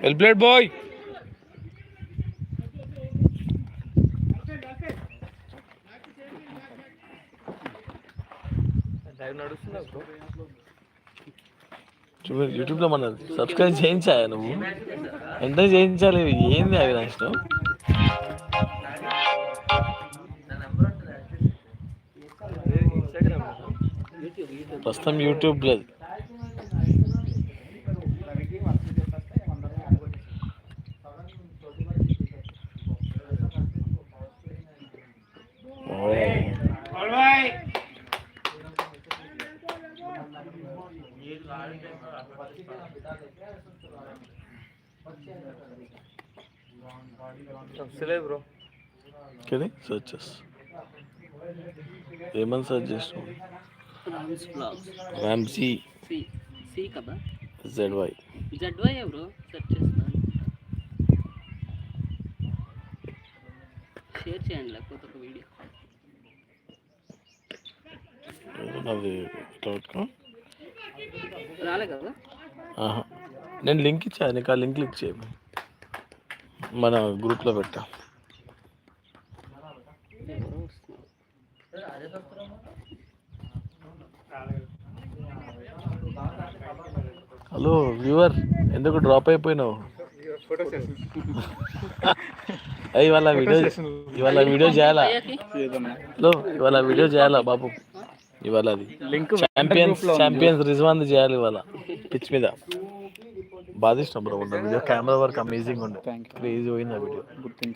Well played bye. యూట్యూబ్లో మన subscribe చేయించాయా నువ్వు? ఎంత చేయించాలి? ఏంది అవినాష్ ప్రస్తుతం యూట్యూబ్ లేదు. బ్రో సర్చ్ చేస్తా. ఏమని సర్చ్ చేస్తావు? రామ్సీ కదా, ZY బ్రో సెర్చ్ చేస్తాను. షేర్ చేయండి లేకపోతే ఒక వీడియో. అది రాలే కదా. నేను లింక్ ఇచ్చాను, నీకు ఆ లింక్ క్లిక్ చేయ, మన గ్రూప్లో పెట్టా. హలో వ్యూవర్, ఎందుకు డ్రాప్ అయిపోయినావు? ఇవాళ వీడియో చేయాలా? హలో, ఇవాళ వీడియో చేయాలా బాబు? ఇవాళ అది ఛాంపియన్స్ రిజ్వాన్ చేయాలి ఇవాళ పిచ్ మీద. బాగా ఇష్టం బ్రో ఉన్న వీడియో. కెమెరా వర్క్ అమేజింగ్ ఉండే, క్రేజీ పోయింది ఆ వీడియో.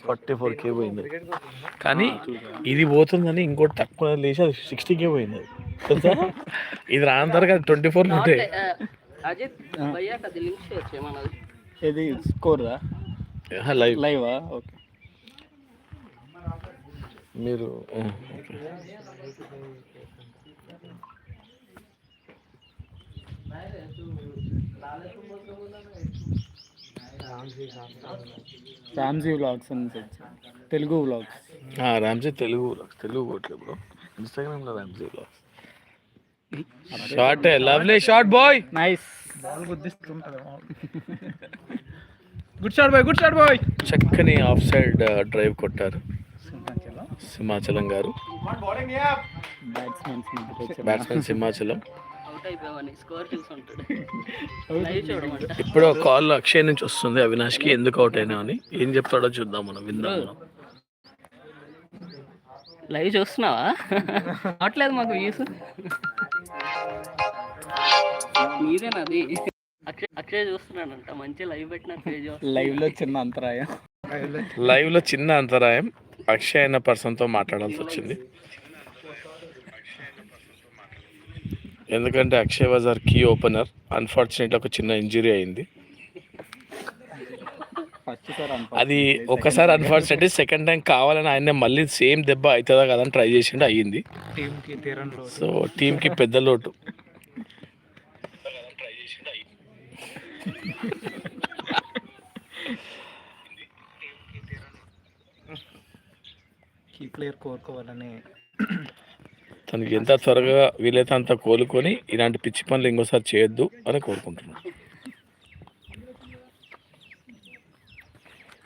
44K పోయింది. కానీ ఇది పోతుందని ఇంకోటి తక్కువ లేచి అది 60K పోయింది. తెలుసా? ఇది రాని తర్వాత 24 ఉంటాయి. మీరు రామ్జీ వ్లాగ్స్ అని తెలుగు వ్లాగ్స్. రామ్జీ తెలుగు కొట్లే బ్రో. ఇన్స్టాగ్రామ్లో Ramji vlogs. Shot, lovely shot boy. Nice ball గుద్దిస్తుంటాడు. Good shot boy. చక్కని ఆఫ్ సైడ్ డ్రైవ్ కొట్టారు సింహాచలం గారు. బ్యాట్స్మెన్ సింహాచలం. ఇప్పుడు కాల్ అక్షయ్ నుంచి వస్తుంది అవినాష్కి, ఎందుకు అవుట్ అయినా అని. ఏం చెప్తాడో చూద్దాం, మనం విందాం. లైవ్ చూస్తున్నావా? అవట్లేదు మాకు వ్యూస్. మీరేనాది? అక్షయ్ చూస్తున్నాడంట, మంచి లైవ్ పెట్టిన పేజ్. లైవ్ లో చిన్న అంతరాయం. అక్షయ్ అన్న పర్సన్తో మాట్లాడాల్సి వచ్చింది, ఎందుకంటే Akshay was our key opener. Unfortunately ఒక చిన్న ఇంజరీ అయింది. అది ఒకసారి అన్ఫార్చునేట్లీ, సెకండ్ టైం కావాలని ఆయన మళ్ళీ సేమ్ దెబ్బ అవుతుందా కదా అని ట్రై చేసిండు, అయ్యింది. సో టీంకి పెద్ద లోటు. కీ ప్లేయర్ కోరుకోవాలని, తనకి ఎంత త్వరగా వీలైతే అంత కోలుకొని ఇలాంటి పిచ్చి పనులు ఇంకోసారి చేయొద్దు అని కోరుకుంటున్నాను.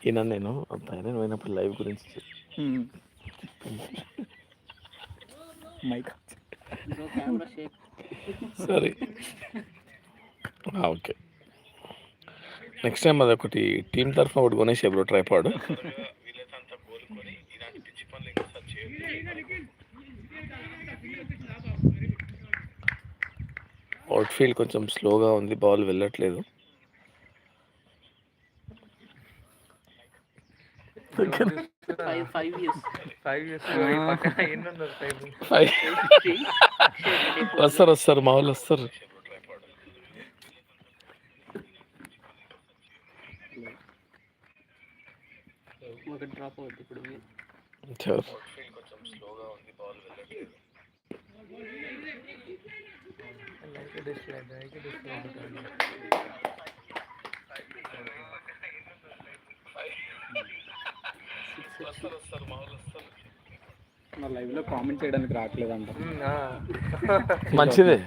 ఈయన నేను పైన పోయినప్పుడు లైవ్ గురించి సరే ఓకే. నెక్స్ట్ టైం అది ఒకటి టీం తరఫున ఒకటి కొనేసే బ్రో ట్రైపాడ్. అవుట్ ఫీల్డ్ కొంచెం స్లోగా ఉంది, బాల్ వెళ్ళట్లేదు. వస్తారు మా వాళ్ళు వస్తారు. లైవ్ లో కామెంట్ చేయడానికి రావట్లేదంట. మంచిదే.